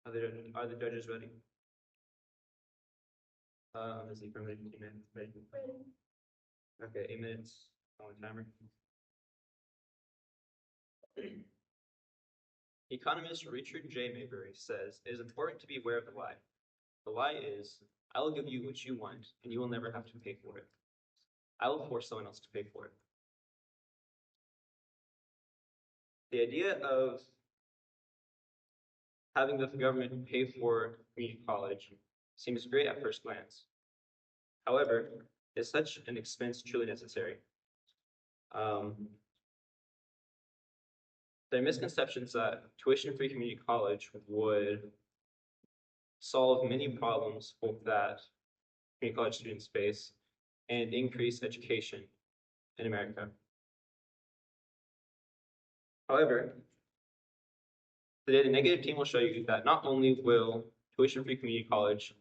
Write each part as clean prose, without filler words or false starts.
Are the judges ready? Is the affirmative team ready? Okay, 8 minutes on the timer. Economist Richard J. Maybury says it is important to be aware of the lie. The lie is, I will give you what you want, and you will never have to pay for it. I will force someone else to pay for it. The idea of having the government pay for community college seems great at first glance. However, is such an expense truly necessary? There are misconceptions that tuition-free community college would solve many problems that community college students face and increase education in America. However, today the negative team will show you that not only will tuition-free community college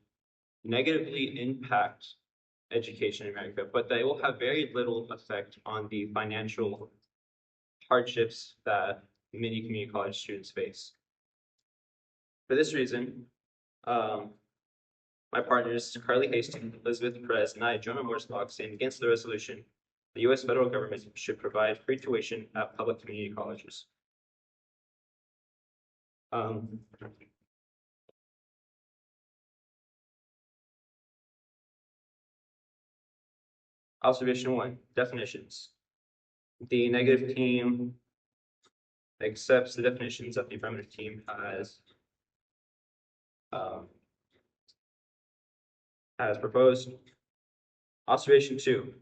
negatively impact education in America, but they will have very little effect on the financial hardships that many community college students face. For this reason, my partners, Carly Hastings, Elizabeth Perez, and I join on Moore's blog saying against the resolution, the U.S. federal government should provide free tuition at public community colleges. Observation 1, definitions. The negative team accepts the definitions that the affirmative team has proposed. Observation 2,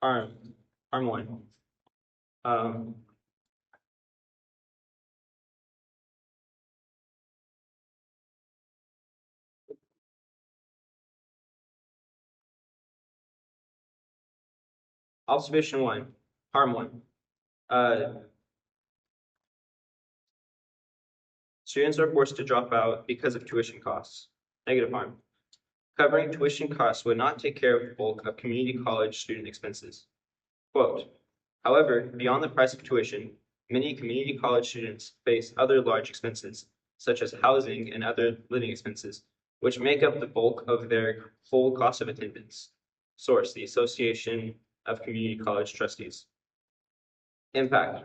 harm 1. Observation 1, harm 1. Students are forced to drop out because of tuition costs. Negative harm. Covering tuition costs would not take care of the bulk of community college student expenses. Quote, however, beyond the price of tuition, many community college students face other large expenses, such as housing and other living expenses, which make up the bulk of their full cost of attendance. Source, the Association of Community College Trustees. Impact.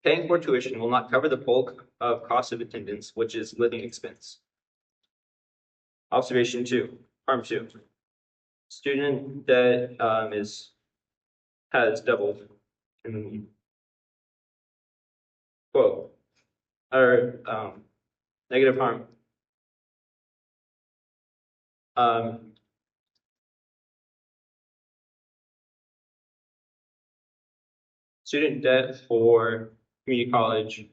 Paying for tuition will not cover the bulk of cost of attendance, which is living expense. Observation 2, harm 2. Student debt has doubled. Quote, or negative harm. Student debt for community college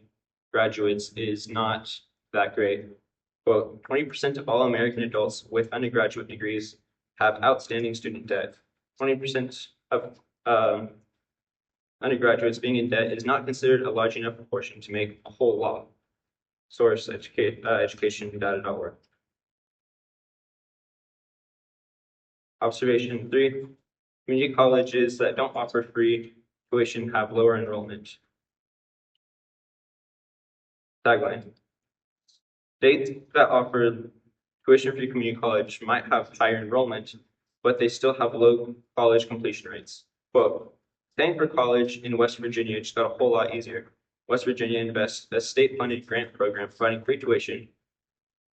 graduates is not that great. Quote, 20% of all American adults with undergraduate degrees have outstanding student debt. 20% of undergraduates being in debt is not considered a large enough proportion to make a whole lot. Source, educationdata.org. Observation 3, community colleges that don't offer free tuition have lower enrollment. Tagline. States that offer tuition-free community college might have higher enrollment, but they still have low college completion rates. Quote, paying for college in West Virginia just got a whole lot easier. West Virginia invests a state-funded grant program providing free tuition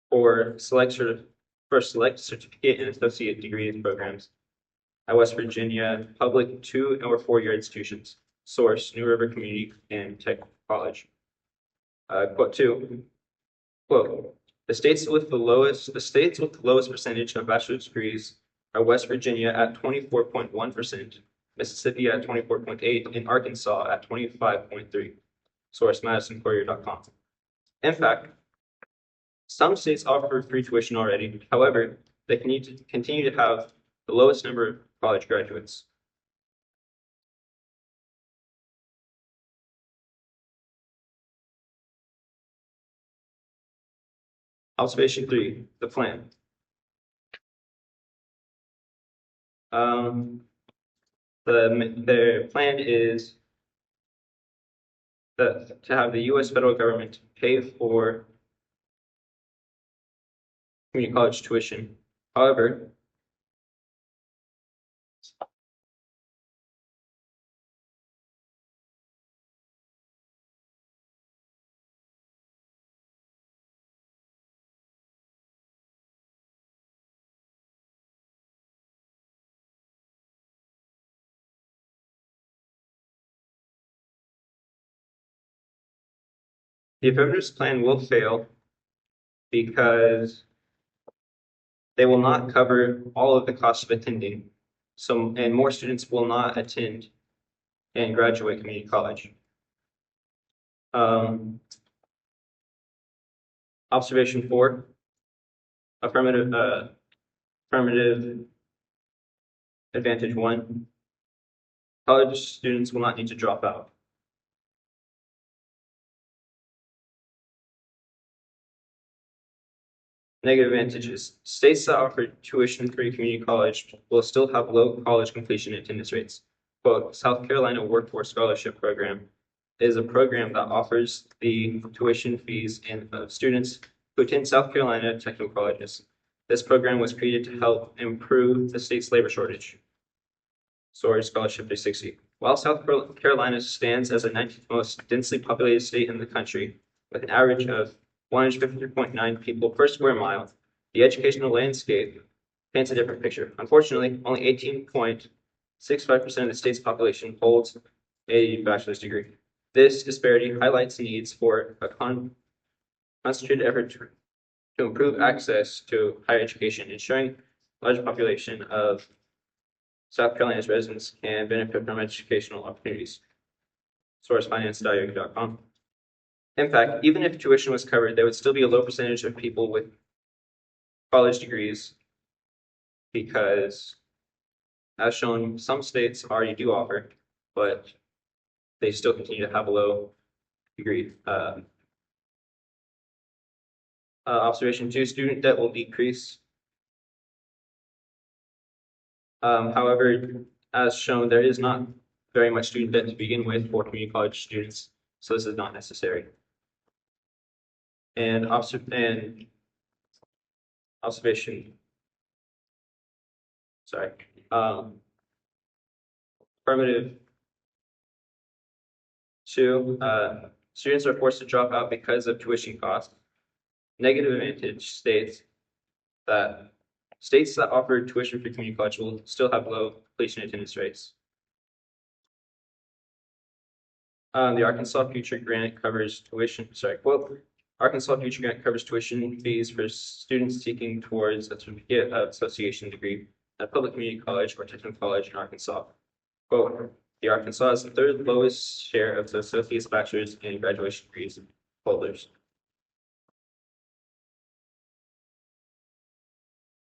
for select certificate and associate degree programs at West Virginia public 2 or 4 year institutions. Source, New River Community and Tech College. Quote 2, quote, the states with the lowest percentage of bachelor's degrees are West Virginia at 24.1%, Mississippi at 24.8%, and Arkansas at 25.3%. Source, MadisonCourier.com. In fact, some states offer free tuition already. However, they continue to have the lowest number of college graduates. Observation 3, the plan. Their plan is to have the U.S. federal government pay for community college tuition. However, the affirmatives plan will fail because they will not cover all of the costs of attending. And more students will not attend and graduate community college. Observation 4, affirmative advantage 1, college students will not need to drop out. Negative advantages. States that offer tuition-free community college will still have low college completion attendance rates. Quote, South Carolina Workforce Scholarship Program is a program that offers the tuition fees of students who attend South Carolina technical colleges. This program was created to help improve the state's labor shortage. Soares Scholarship 360. While South Carolina stands as the 19th most densely populated state in the country, with an average of 153.9 people per square mile, the educational landscape paints a different picture. Unfortunately, only 18.65% of the state's population holds a bachelor's degree. This disparity highlights needs for a concentrated effort to improve access to higher education, ensuring a large population of South Carolina's residents can benefit from educational opportunities. Source finance.yahoo.com. In fact, even if tuition was covered, there would still be a low percentage of people with college degrees because, as shown, some states already do offer, but they still continue to have a low degree. Observation 2, student debt will decrease. However, as shown, there is not very much student debt to begin with for community college students, so this is not necessary. And observation, sorry, affirmative 2, students are forced to drop out because of tuition costs. Negative advantage states that states that offer tuition-free community college will still have low completion attendance rates. The Arkansas Future Grant covers tuition, quote, Arkansas Future Grant covers tuition fees for students seeking towards a certificate of association degree at a public community college or technical college in Arkansas. Quote, the Arkansas is the third lowest share of the associate's, bachelor's, and graduation degrees holders.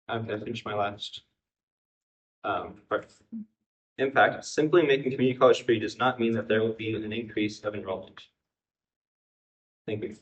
I'm going to finish my last part. Impact. Simply making community college free does not mean that there will be an increase of enrollment. Thank you.